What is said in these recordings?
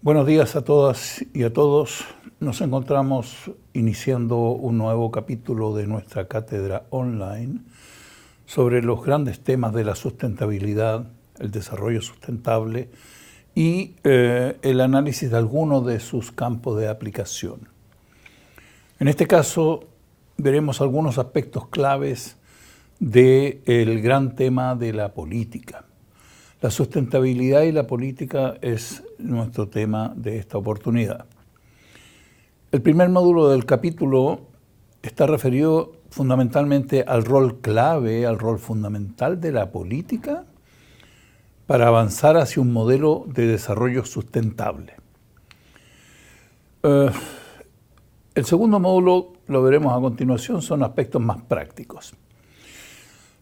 Buenos días a todas y a todos. Nos encontramos iniciando un nuevo capítulo de nuestra cátedra online sobre los grandes temas de la sustentabilidad, el desarrollo sustentable y el análisis de algunos de sus campos de aplicación. En este caso veremos algunos aspectos claves del gran tema de la política. La sustentabilidad y la política es nuestro tema de esta oportunidad. El primer módulo del capítulo está referido fundamentalmente al rol clave, al rol fundamental de la política para avanzar hacia un modelo de desarrollo sustentable. El segundo módulo, lo veremos a continuación, son aspectos más prácticos.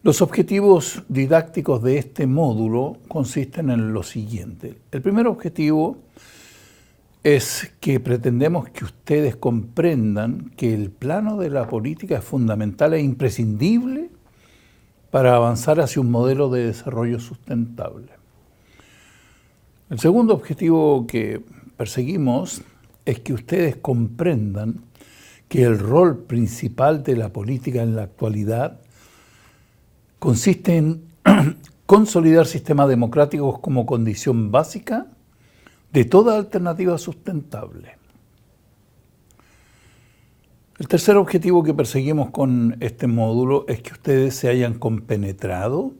Los objetivos didácticos de este módulo consisten en lo siguiente. El primer objetivo es que pretendemos que ustedes comprendan que el plano de la política es fundamental e imprescindible para avanzar hacia un modelo de desarrollo sustentable. El segundo objetivo que perseguimos es que ustedes comprendan que el rol principal de la política en la actualidad consiste en consolidar sistemas democráticos como condición básica de toda alternativa sustentable. El tercer objetivo que perseguimos con este módulo es que ustedes se hayan compenetrado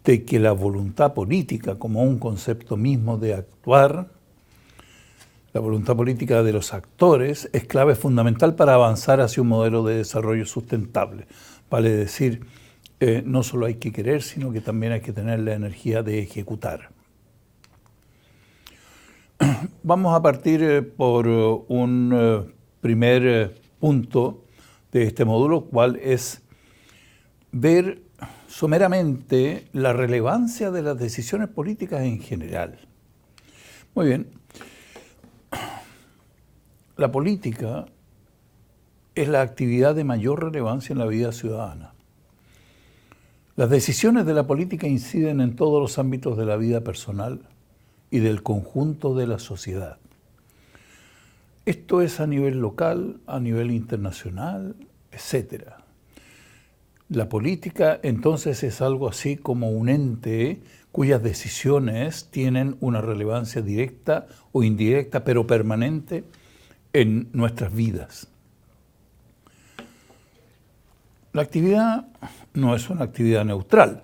de que la voluntad política como un concepto mismo de actuar, la voluntad política de los actores, es clave fundamental para avanzar hacia un modelo de desarrollo sustentable. Vale decir, no solo hay que querer, sino que también hay que tener la energía de ejecutar. Vamos a partir por un primer punto de este módulo, cual es ver someramente la relevancia de las decisiones políticas en general. Muy bien. La política es la actividad de mayor relevancia en la vida ciudadana. Las decisiones de la política inciden en todos los ámbitos de la vida personal y del conjunto de la sociedad. Esto es a nivel local, a nivel internacional, etc. La política entonces es algo así como un ente cuyas decisiones tienen una relevancia directa o indirecta, pero permanente en nuestras vidas. La actividad no es una actividad neutral.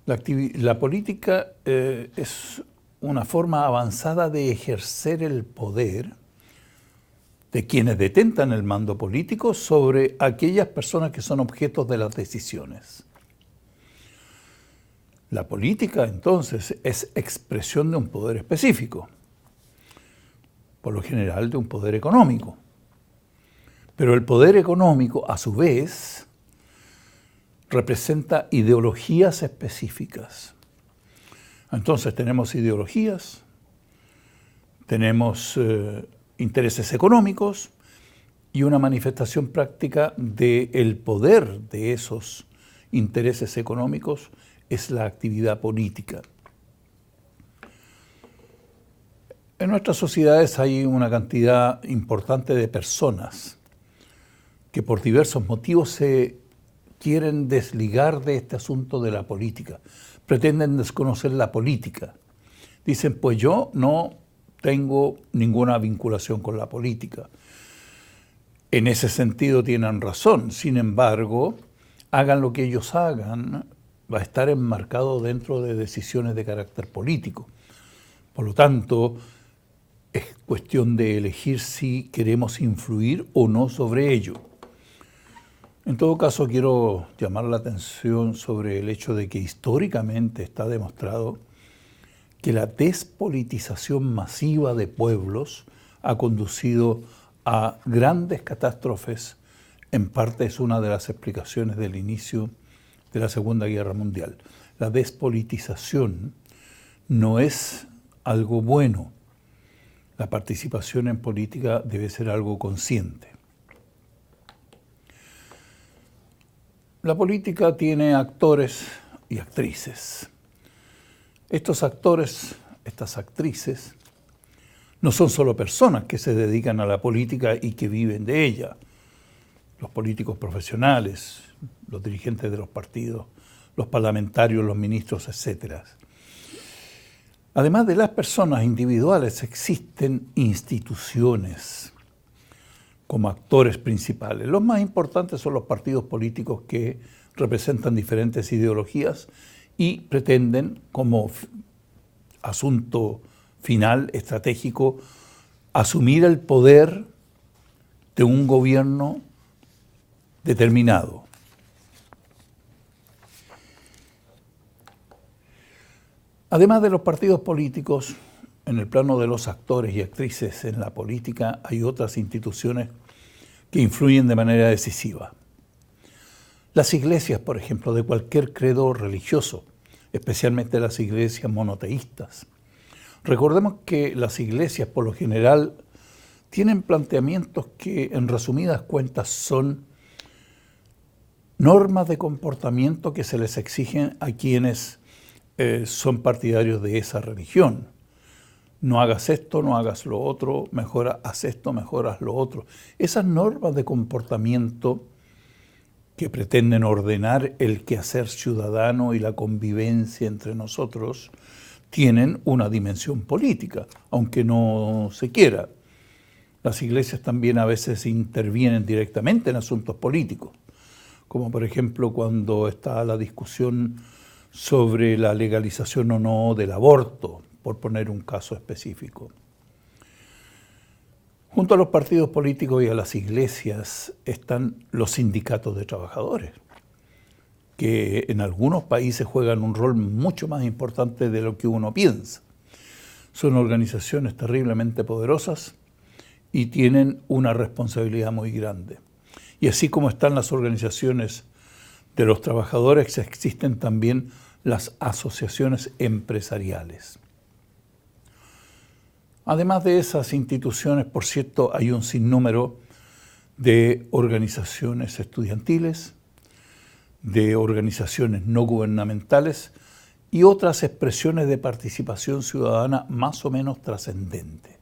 La política es una forma avanzada de ejercer el poder de quienes detentan el mando político sobre aquellas personas que son objetos de las decisiones. La política, entonces, es expresión de un poder específico, por lo general de un poder económico. Pero el poder económico, a su vez, representa ideologías específicas. Entonces tenemos ideologías, tenemos intereses económicos y una manifestación práctica del poder de esos intereses económicos es la actividad política. En nuestras sociedades hay una cantidad importante de personas que por diversos motivos se quieren desligar de este asunto de la política, pretenden desconocer la política. Dicen, pues yo no tengo ninguna vinculación con la política. En ese sentido tienen razón, sin embargo, hagan lo que ellos hagan, va a estar enmarcado dentro de decisiones de carácter político. Por lo tanto, es cuestión de elegir si queremos influir o no sobre ello. En todo caso, quiero llamar la atención sobre el hecho de que históricamente está demostrado que la despolitización masiva de pueblos ha conducido a grandes catástrofes. En parte es una de las explicaciones del inicio de la Segunda Guerra Mundial. La despolitización no es algo bueno. La participación en política debe ser algo consciente. La política tiene actores y actrices. Estos actores estas actrices, no son solo personas que se dedican a la política y que viven de ella. Los políticos profesionales, los dirigentes de los partidos, los parlamentarios, los ministros, etc. Además de las personas individuales, existen instituciones como actores principales. Los más importantes son los partidos políticos que representan diferentes ideologías y pretenden, como asunto final, estratégico, asumir el poder de un gobierno determinado. Además de los partidos políticos, en el plano de los actores y actrices en la política, hay otras instituciones que influyen de manera decisiva. Las iglesias, por ejemplo, de cualquier credo religioso, especialmente las iglesias monoteístas. Recordemos que las iglesias, por lo general, tienen planteamientos que, en resumidas cuentas, son normas de comportamiento que se les exigen a quienes son partidarios de esa religión. No hagas esto, no hagas lo otro, mejor haz esto, mejor haz lo otro. Esas normas de comportamiento que pretenden ordenar el quehacer ciudadano y la convivencia entre nosotros tienen una dimensión política, aunque no se quiera. Las iglesias también a veces intervienen directamente en asuntos políticos, como por ejemplo cuando está la discusión sobre la legalización o no del aborto, por poner un caso específico. Junto a los partidos políticos y a las iglesias están los sindicatos de trabajadores, que en algunos países juegan un rol mucho más importante de lo que uno piensa. Son organizaciones terriblemente poderosas y tienen una responsabilidad muy grande. Y así como están las organizaciones de los trabajadores, existen también las asociaciones empresariales. Además de esas instituciones, por cierto, hay un sinnúmero de organizaciones estudiantiles, de organizaciones no gubernamentales y otras expresiones de participación ciudadana más o menos trascendentes.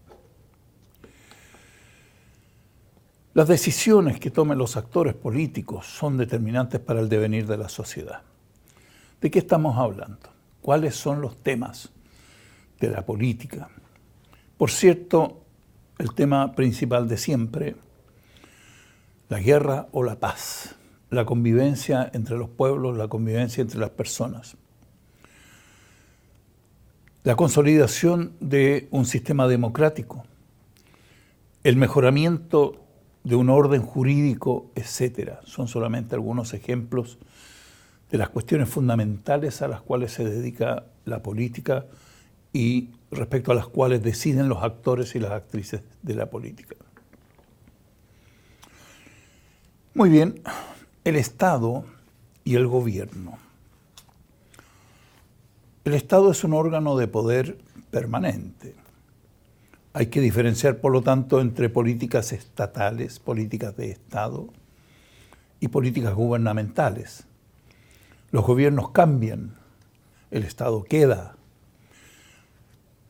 Las decisiones que tomen los actores políticos son determinantes para el devenir de la sociedad. ¿De qué estamos hablando? ¿Cuáles son los temas de la política? Por cierto, el tema principal de siempre, la guerra o la paz, la convivencia entre los pueblos, la convivencia entre las personas. La consolidación de un sistema democrático, el mejoramiento de un orden jurídico, etc. Son solamente algunos ejemplos de las cuestiones fundamentales a las cuales se dedica la política y respecto a las cuales deciden los actores y las actrices de la política. Muy bien, el Estado y el gobierno. El Estado es un órgano de poder permanente. Hay que diferenciar, por lo tanto, entre políticas estatales, políticas de Estado y políticas gubernamentales. Los gobiernos cambian, el Estado queda.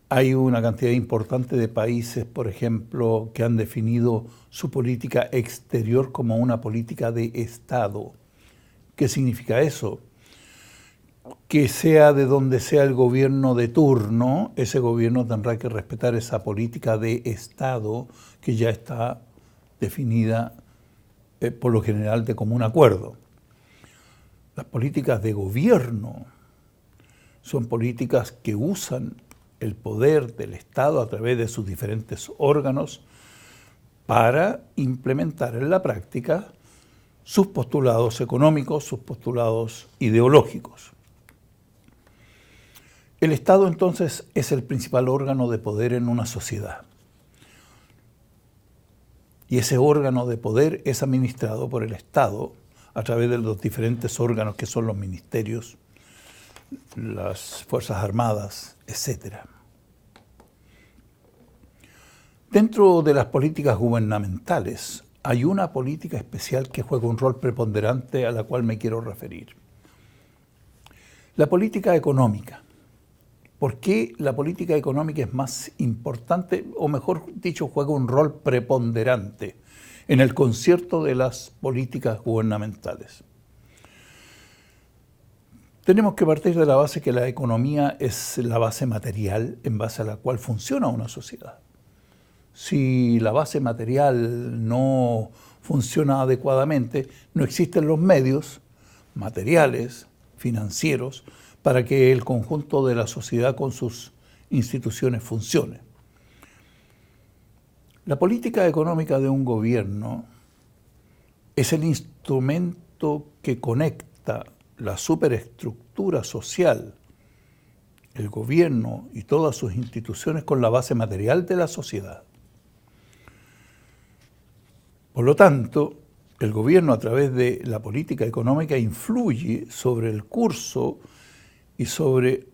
Hay una cantidad importante de países, por ejemplo, que han definido su política exterior como una política de Estado. ¿Qué significa eso? Que sea de donde sea el gobierno de turno, ese gobierno tendrá que respetar esa política de Estado que ya está definida por lo general de común acuerdo. Las políticas de gobierno son políticas que usan el poder del Estado a través de sus diferentes órganos para implementar en la práctica sus postulados económicos, sus postulados ideológicos. El Estado, entonces, es el principal órgano de poder en una sociedad. Y ese órgano de poder es administrado por el Estado a través de los diferentes órganos que son los ministerios, las Fuerzas Armadas, etc. Dentro de las políticas gubernamentales hay una política especial que juega un rol preponderante a la cual me quiero referir. La política económica. ¿Por qué la política económica es más importante, o mejor dicho, juega un rol preponderante en el concierto de las políticas gubernamentales? Tenemos que partir de la base que la economía es la base material en base a la cual funciona una sociedad. Si la base material no funciona adecuadamente, no existen los medios materiales, financieros, para que el conjunto de la sociedad con sus instituciones funcione. La política económica de un gobierno es el instrumento que conecta la superestructura social, el gobierno y todas sus instituciones con la base material de la sociedad. Por lo tanto, el gobierno a través de la política económica influye sobre el curso y sobre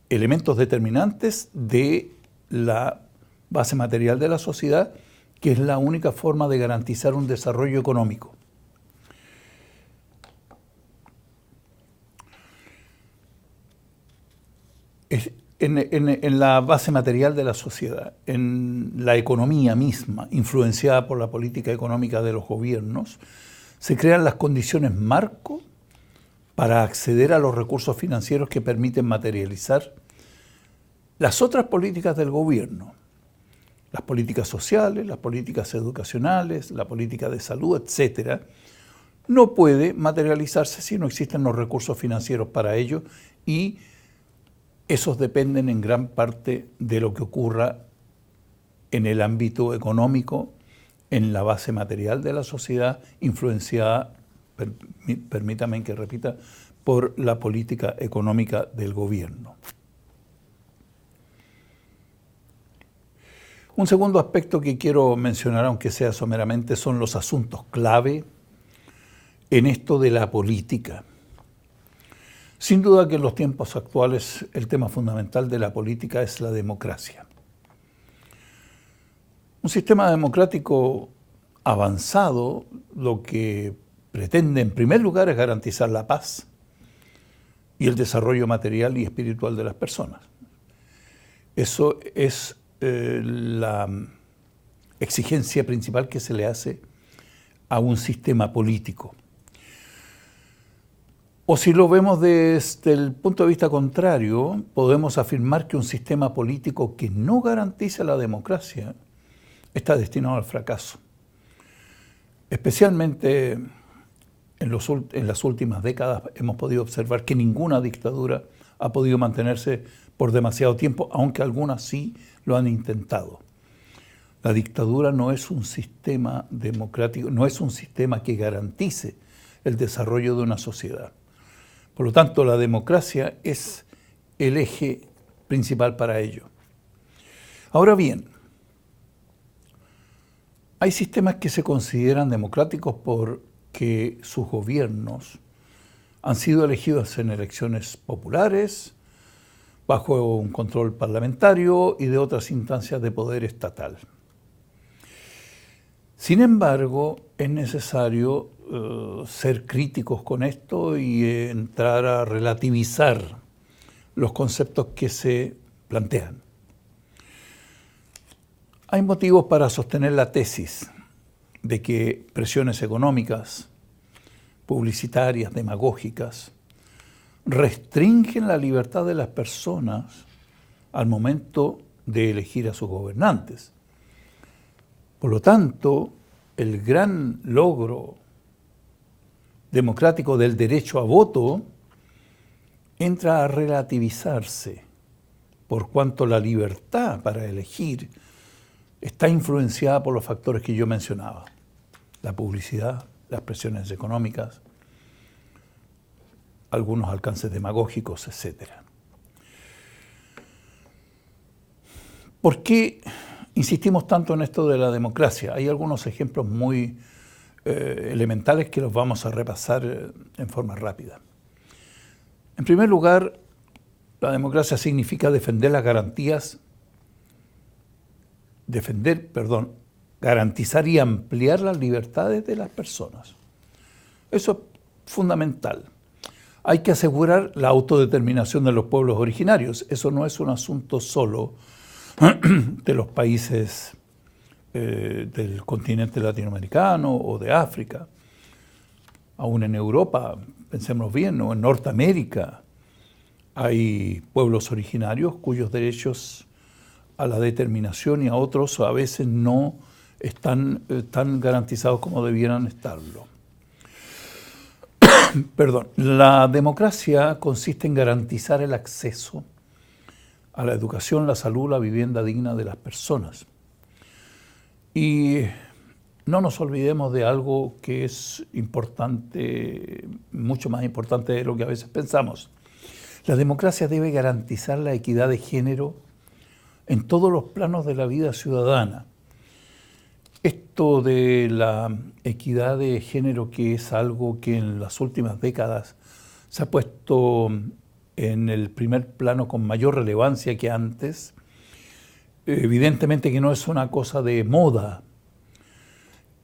elementos determinantes de la base material de la sociedad, que es la única forma de garantizar un desarrollo económico. En la base material de la sociedad, en la economía misma, influenciada por la política económica de los gobiernos, se crean las condiciones marco para acceder a los recursos financieros que permiten materializar las otras políticas del gobierno, las políticas sociales, las políticas educacionales, la política de salud, etc. No puede materializarse si no existen los recursos financieros para ello, y esos dependen en gran parte de lo que ocurra en el ámbito económico, en la base material de la sociedad, influenciada, permítame que repita, por la política económica del gobierno. Un segundo aspecto que quiero mencionar, aunque sea someramente, son los asuntos clave en esto de la política. Sin duda que en los tiempos actuales el tema fundamental de la política es la democracia. Un sistema democrático avanzado lo que pretende en primer lugar es garantizar la paz y el desarrollo material y espiritual de las personas. Eso es la exigencia principal que se le hace a un sistema político. O si lo vemos desde el punto de vista contrario, podemos afirmar que un sistema político que no garantiza la democracia está destinado al fracaso. Especialmente en las últimas décadas hemos podido observar que ninguna dictadura ha podido mantenerse por demasiado tiempo, aunque algunas sí lo han intentado. La dictadura no es un sistema democrático, no es un sistema que garantice el desarrollo de una sociedad. Por lo tanto, la democracia es el eje principal para ello. Ahora bien, hay sistemas que se consideran democráticos porque sus gobiernos han sido elegidos en elecciones populares, bajo un control parlamentario y de otras instancias de poder estatal. Sin embargo, es necesario ser críticos con esto y entrar a relativizar los conceptos que se plantean. Hay motivos para sostener la tesis de que presiones económicas, publicitarias, demagógicas, restringen la libertad de las personas al momento de elegir a sus gobernantes. Por lo tanto, el gran logro democrático del derecho a voto entra a relativizarse, por cuanto la libertad para elegir está influenciada por los factores que yo mencionaba: la publicidad, las presiones económicas, algunos alcances demagógicos, etc. ¿Por qué insistimos tanto en esto de la democracia? Hay algunos ejemplos muy elementales que los vamos a repasar en forma rápida. En primer lugar, la democracia significa garantizar y ampliar las libertades de las personas. Eso es fundamental. Hay que asegurar la autodeterminación de los pueblos originarios. Eso no es un asunto solo de los países del continente latinoamericano o de África. Aún en Europa, pensemos bien, o en Norteamérica, hay pueblos originarios cuyos derechos a la determinación y a otros a veces no están tan garantizados como debieran estarlo. Perdón. La democracia consiste en garantizar el acceso a la educación, la salud, la vivienda digna de las personas. Y no nos olvidemos de algo que es importante, mucho más importante de lo que a veces pensamos. La democracia debe garantizar la equidad de género en todos los planos de la vida ciudadana. Esto de la equidad de género, que es algo que en las últimas décadas se ha puesto en el primer plano con mayor relevancia que antes, evidentemente que no es una cosa de moda.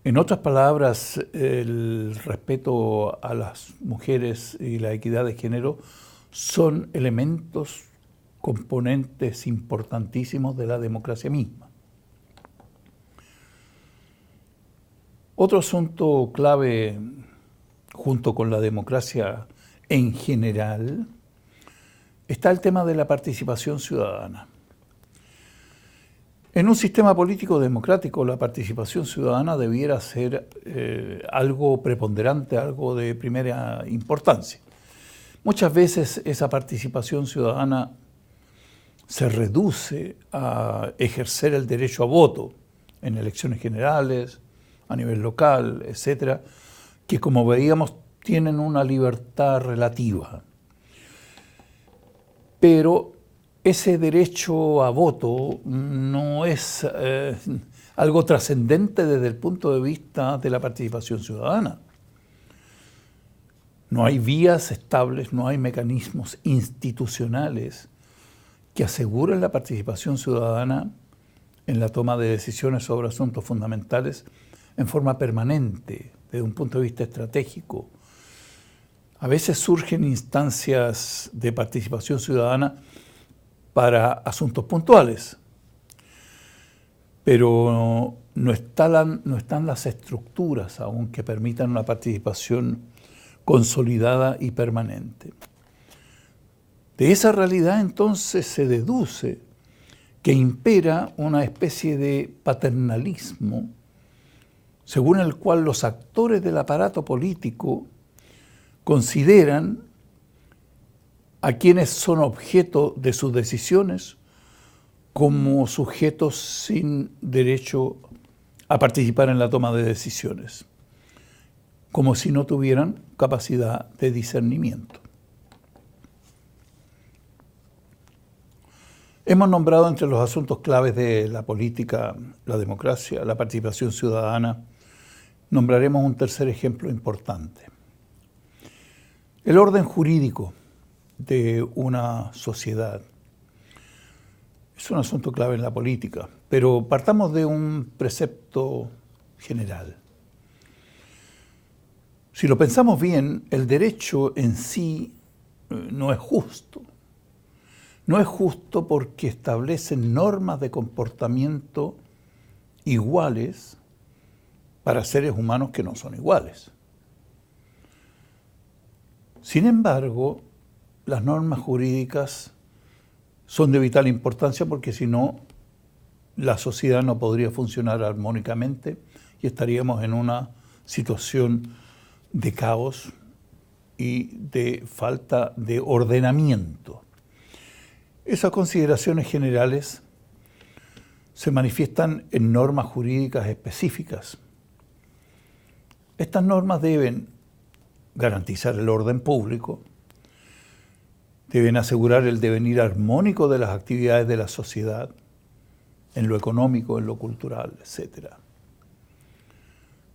En otras palabras, el respeto a las mujeres y la equidad de género son elementos, componentes importantísimos de la democracia misma. Otro asunto clave, junto con la democracia en general, está el tema de la participación ciudadana. En un sistema político democrático, la participación ciudadana debiera ser algo preponderante, algo de primera importancia. Muchas veces esa participación ciudadana se reduce a ejercer el derecho a voto en elecciones generales, a nivel local, etcétera, que como veíamos tienen una libertad relativa. Pero ese derecho a voto no es algo trascendente desde el punto de vista de la participación ciudadana. No hay vías estables, no hay mecanismos institucionales que aseguren la participación ciudadana en la toma de decisiones sobre asuntos fundamentales en forma permanente, desde un punto de vista estratégico. A veces surgen instancias de participación ciudadana para asuntos puntuales, pero no están las estructuras aún que permitan una participación consolidada y permanente. De esa realidad entonces se deduce que impera una especie de paternalismo según el cual los actores del aparato político consideran a quienes son objeto de sus decisiones como sujetos sin derecho a participar en la toma de decisiones, como si no tuvieran capacidad de discernimiento. Hemos nombrado entre los asuntos claves de la política, la democracia, la participación ciudadana. Nombraremos un tercer ejemplo importante. El orden jurídico de una sociedad es un asunto clave en la política, pero partamos de un precepto general. Si lo pensamos bien, el derecho en sí no es justo. No es justo porque establece normas de comportamiento iguales para seres humanos que no son iguales. Sin embargo, las normas jurídicas son de vital importancia porque si no, la sociedad no podría funcionar armónicamente y estaríamos en una situación de caos y de falta de ordenamiento. Esas consideraciones generales se manifiestan en normas jurídicas específicas. Estas normas deben garantizar el orden público, deben asegurar el devenir armónico de las actividades de la sociedad, en lo económico, en lo cultural, etc.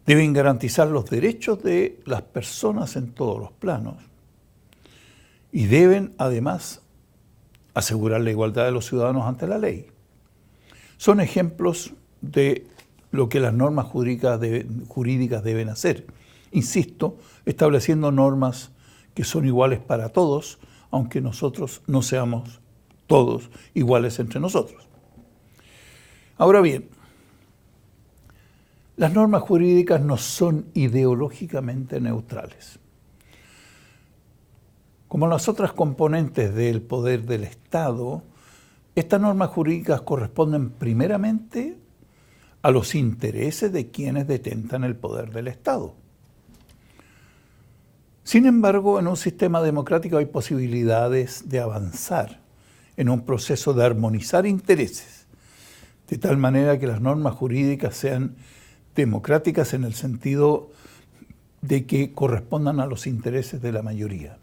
Deben garantizar los derechos de las personas en todos los planos y deben, además, asegurar la igualdad de los ciudadanos ante la ley. Son ejemplos de lo que las normas jurídicas deben hacer. Insisto, estableciendo normas que son iguales para todos, aunque nosotros no seamos todos iguales entre nosotros. Ahora bien, las normas jurídicas no son ideológicamente neutrales. Como las otras componentes del poder del Estado, estas normas jurídicas corresponden primeramente a los intereses de quienes detentan el poder del Estado. Sin embargo, en un sistema democrático hay posibilidades de avanzar en un proceso de armonizar intereses, de tal manera que las normas jurídicas sean democráticas en el sentido de que correspondan a los intereses de la mayoría.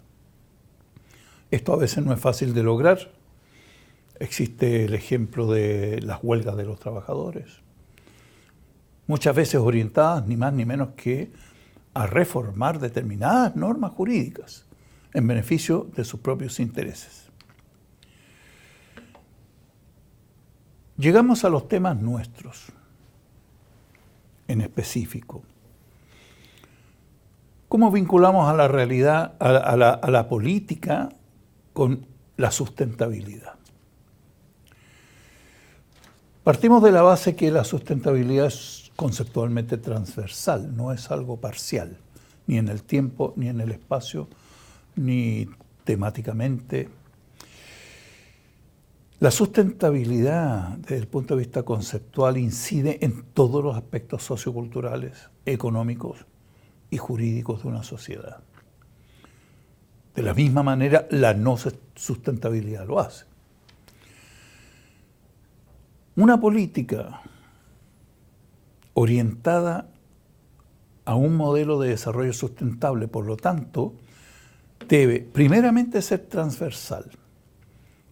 Esto a veces no es fácil de lograr. Existe el ejemplo de las huelgas de los trabajadores, muchas veces orientadas ni más ni menos que a reformar determinadas normas jurídicas en beneficio de sus propios intereses. Llegamos a los temas nuestros, en específico. ¿Cómo vinculamos a la realidad, a la política con la sustentabilidad? Partimos de la base que la sustentabilidad es conceptualmente transversal, no es algo parcial, ni en el tiempo, ni en el espacio, ni temáticamente. La sustentabilidad, desde el punto de vista conceptual, incide en todos los aspectos socioculturales, económicos y jurídicos de una sociedad. De la misma manera, la no sustentabilidad lo hace. Una política orientada a un modelo de desarrollo sustentable, por lo tanto, debe primeramente ser transversal.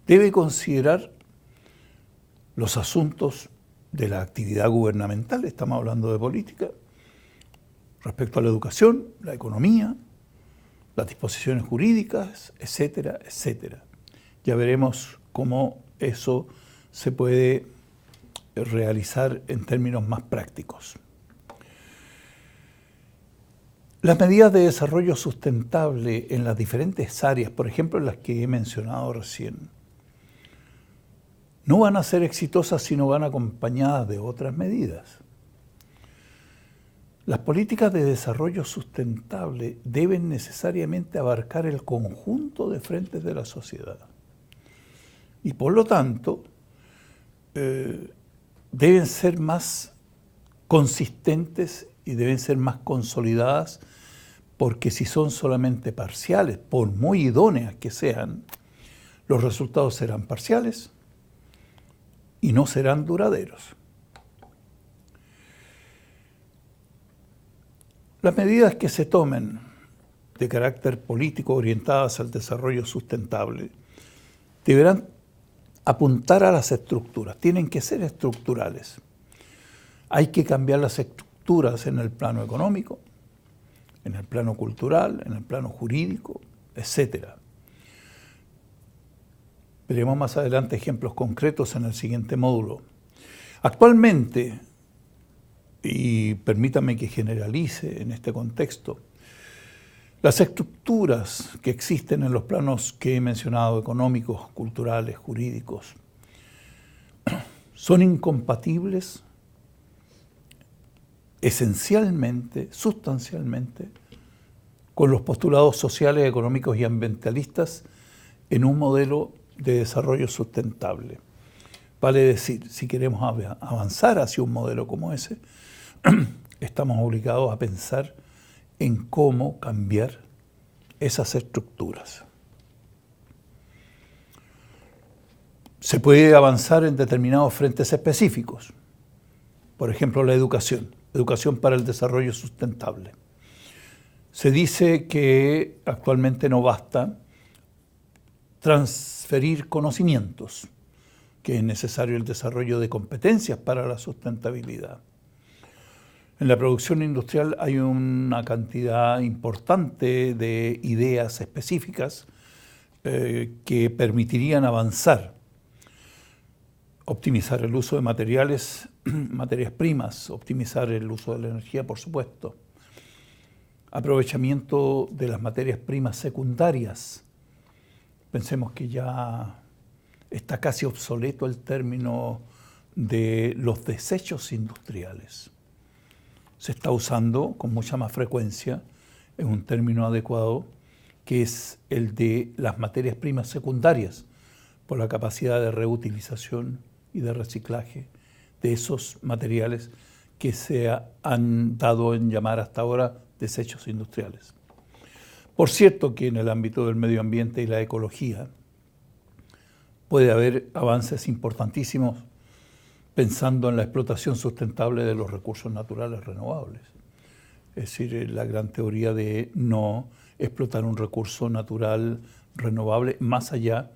Debe considerar los asuntos de la actividad gubernamental, estamos hablando de política, respecto a la educación, la economía, las disposiciones jurídicas, etcétera, etcétera. Ya veremos cómo eso se puede realizar en términos más prácticos. Las medidas de desarrollo sustentable en las diferentes áreas, por ejemplo, en las que he mencionado recién, no van a ser exitosas si no van acompañadas de otras medidas. Las políticas de desarrollo sustentable deben necesariamente abarcar el conjunto de frentes de la sociedad. Y por lo tanto, deben ser más consistentes y deben ser más consolidadas, porque si son solamente parciales, por muy idóneas que sean, los resultados serán parciales y no serán duraderos. Las medidas que se tomen de carácter político orientadas al desarrollo sustentable deberán apuntar a las estructuras, tienen que ser estructurales. Hay que cambiar las estructuras en el plano económico, en el plano cultural, en el plano jurídico, etc. Veremos más adelante ejemplos concretos en el siguiente módulo. Actualmente, y permítame que generalice en este contexto, las estructuras que existen en los planos que he mencionado, económicos, culturales, jurídicos, son incompatibles esencialmente, sustancialmente, con los postulados sociales, económicos y ambientalistas en un modelo de desarrollo sustentable. Vale decir, si queremos avanzar hacia un modelo como ese, estamos obligados a pensar en cómo cambiar esas estructuras. Se puede avanzar en determinados frentes específicos. Por ejemplo, la educación para el desarrollo sustentable. Se dice que actualmente no basta transferir conocimientos, que es necesario el desarrollo de competencias para la sustentabilidad. En la producción industrial hay una cantidad importante de ideas específicas que permitirían avanzar, optimizar el uso de materias primas, optimizar el uso de la energía, por supuesto. aprovechamiento de las materias primas secundarias. Pensemos que ya está casi obsoleto el término de los desechos industriales. Se está usando con mucha más frecuencia en un término adecuado, que es el de las materias primas secundarias, por la capacidad de reutilización y de reciclaje de esos materiales que se han dado en llamar hasta ahora desechos industriales. Por cierto que en el ámbito del medio ambiente y la ecología puede haber avances importantísimos pensando en la explotación sustentable de los recursos naturales renovables. Es decir, la gran teoría de no explotar un recurso natural renovable más allá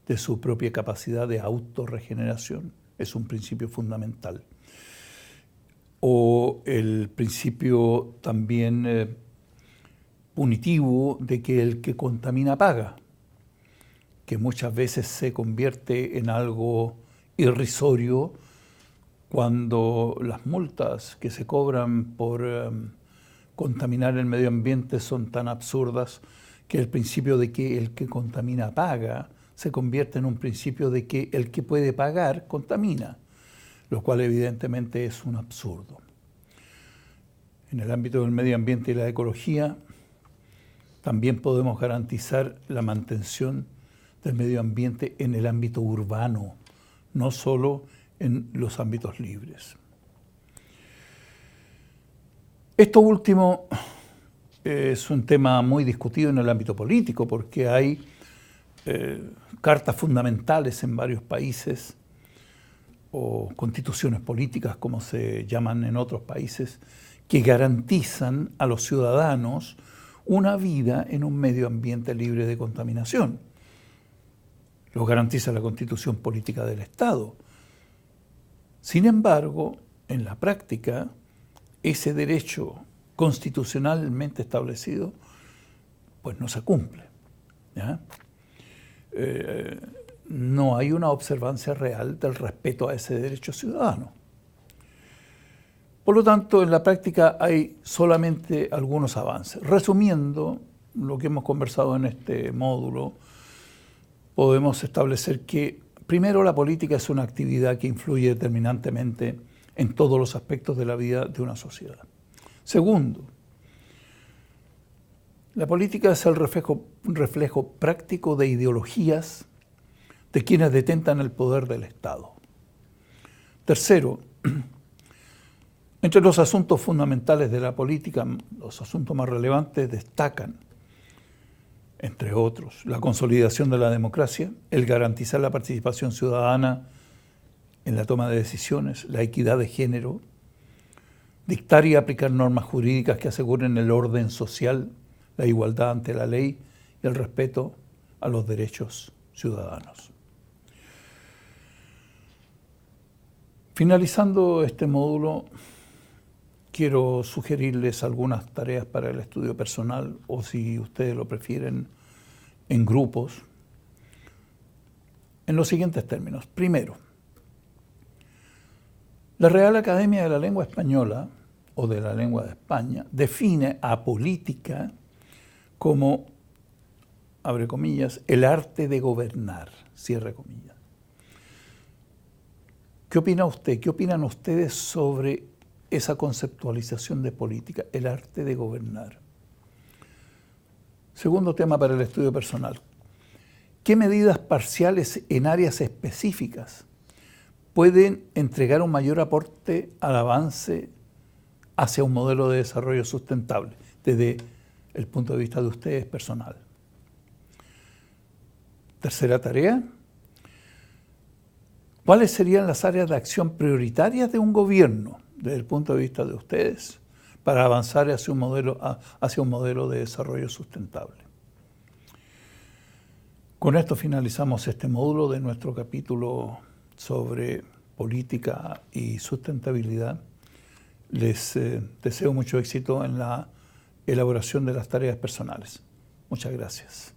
de su propia capacidad de autorregeneración. Es un principio fundamental. O el principio también punitivo de que el que contamina paga, que muchas veces se convierte en algo irrisorio cuando las multas que se cobran por contaminar el medio ambiente son tan absurdas que el principio de que el que contamina paga se convierte en un principio de que el que puede pagar contamina, lo cual evidentemente es un absurdo. En el ámbito del medio ambiente y la ecología también podemos garantizar la mantención del medio ambiente en el ámbito urbano, no solo en los ámbitos libres. Esto último es un tema muy discutido en el ámbito político porque hay cartas fundamentales en varios países o constituciones políticas, como se llaman en otros países, que garantizan a los ciudadanos una vida en un medio ambiente libre de contaminación. Lo garantiza la Constitución Política del Estado. Sin embargo, en la práctica, ese derecho constitucionalmente establecido pues no se cumple, ¿ya? No hay una observancia real del respeto a ese derecho ciudadano. Por lo tanto, en la práctica hay solamente algunos avances. Resumiendo lo que hemos conversado en este módulo, podemos establecer que, primero, la política es una actividad que influye determinantemente en todos los aspectos de la vida de una sociedad. Segundo, la política es el reflejo práctico de ideologías de quienes detentan el poder del Estado. Tercero, entre los asuntos fundamentales de la política, los asuntos más relevantes destacan, entre otros, la consolidación de la democracia, el garantizar la participación ciudadana en la toma de decisiones, la equidad de género, dictar y aplicar normas jurídicas que aseguren el orden social, la igualdad ante la ley y el respeto a los derechos ciudadanos. Finalizando este módulo, quiero sugerirles algunas tareas para el estudio personal o, si ustedes lo prefieren, en grupos, en los siguientes términos. Primero, la Real Academia de la Lengua Española o de la Lengua de España define a política como, abre comillas, el arte de gobernar, cierre comillas. ¿Qué opina usted? ¿Qué opinan ustedes sobre esa conceptualización de política, el arte de gobernar? Segundo tema para el estudio personal. ¿Qué medidas parciales en áreas específicas pueden entregar un mayor aporte al avance hacia un modelo de desarrollo sustentable desde el punto de vista de ustedes personal? Tercera tarea. ¿Cuáles serían las áreas de acción prioritarias de un gobierno desde el punto de vista de ustedes para avanzar hacia un modelo de desarrollo sustentable? Con esto finalizamos este módulo de nuestro capítulo sobre política y sustentabilidad. Les deseo mucho éxito en la elaboración de las tareas personales. Muchas gracias.